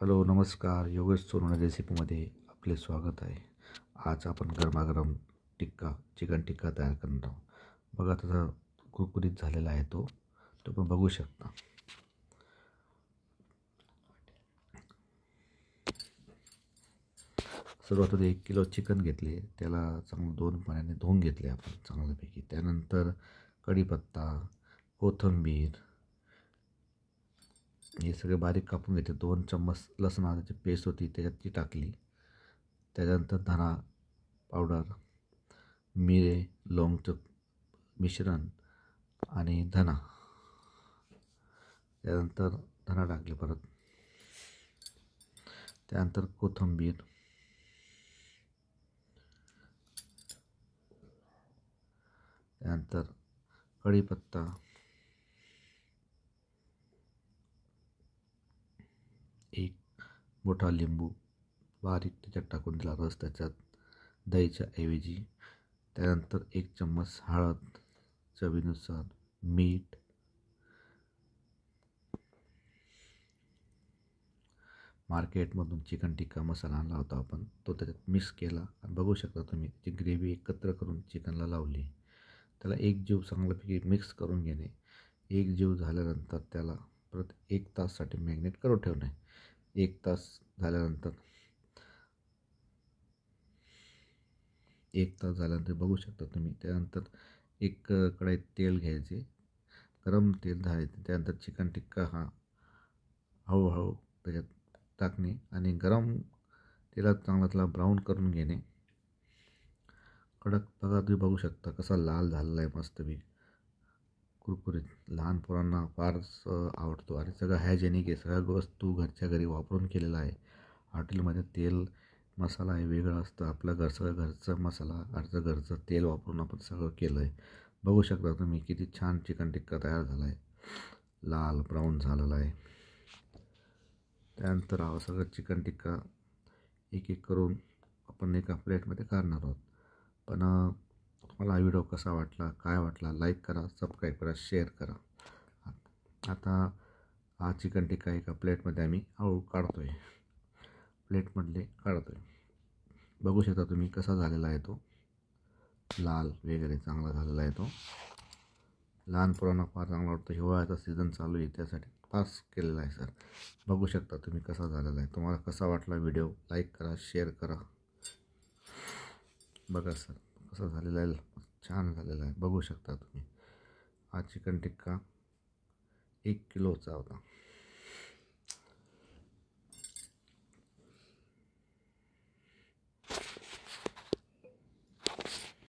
Hello नमस्कार. योगेश सोनवणे रेसिपीमध्ये आपले स्वागत आहे. आज आपण गरमागरम चिकन टिक्का तयार करणार आहोत. बघा तसा कुरकुरीत झालेला आहे तो पण बघू शकता. सुरुवातीला 1 किलो चिकन घेतले, त्याला चांगलं 2 पाण्याने धुवून घेतले आपण चांगल्यापैकी. त्यानंतर कढीपत्ता, कोथिंबीर हे सगळे बारीक कापून घेतले. 2 चम्मच लसूण आल्याची पेस्ट होती त्याच्यात ती टाकली. त्यानंतर धना पावडर, मिरे, लवंगचं मिश्रण आणि धना. त्यानंतर धना टाकले परत. त्यानंतर कोथिंबीर, त्यानंतर कढीपत्ता, एक मोठा लिंबू बारीक त्याच्यात टाकून दिला रस त्याच्यात दहीच्या ऐवजी. त्यानंतर 1 चम्मच हळद, चवीनुसार मीठ, मार्केटमधून चिकन टिक्का मसाला आणला होता आपण, तो त्याच्यात मिक्स केला आणि बघू शकता तुम्ही ती ग्रेव्ही एकत्र करून चिकनला लावली. त्याला एक जीव चांगल्यापैकी मिक्स करून घेणे. एक जीव झाल्यानंतर त्याला परत 1 ताससाठी मॅरिनेट करून ठेवणे. 1 तास झाल्यानंतर 1 तास झाल्यानंतर बघू शकता तुम्ही. त्यानंतर एक कढईत तेल घ्यायचे, गरम तेल धारायचे. त्यानंतर चिकन टिक्का हा हळूहळू त्याच्यात टाकणे आणि गरम तेलात चांगला त्याला ब्राऊन करून घेणे. कडक बघा तुम्ही बघू शकता कसा लाल झालेला आहे, मस्तपैकी कुरकुरीत. लहान पोरांना फारच आवडतो आणि सगळं हायजेनिक आहे. सगळ्या वस्तू घरच्या घरी वापरून केलेला आहे. हॉटेलमध्ये तेल मसाला हे वेगळं असतं. आपलं सगळं घरचा मसाला घरचं तेल वापरून आपण सगळं केलं आहे. बघू शकता तुम्ही किती छान चिकन टिक्का तयार झाला आहे, लाल ब्राऊन झालेला आहे. त्यानंतर हा सगळं चिकन टिक्का एक एक करून आपण एका प्लेटमध्ये काढणार आहोत. पण तुम्हाला हा व्हिडिओ कसा वाटला, काय वाटला, लाईक करा, सबस्क्राईब करा, शेअर करा. आता हा चिकन टिक्का एका प्लेटमध्ये आम्ही हळू काढतो आहे, प्लेटमधले काढतो आहे. बघू शकता तुम्ही कसा झालेला आहे तो, लाल वगैरे चांगला झालेला आहे तो. लहान पोरांना फार चांगला वाटतो. हिवाळ्याचा सीझन चालू आहे त्यासाठी खास केलेला आहे सर. बघू शकता तुम्ही कसा झालेला आहे. तुम्हाला कसा वाटला व्हिडिओ, लाईक करा, शेअर करा. बघा सर कसा झालेला आहे, छान झालेला आहे. बघू शकता तुम्ही. हा चिकन टिक्का 1 किलोचा होता.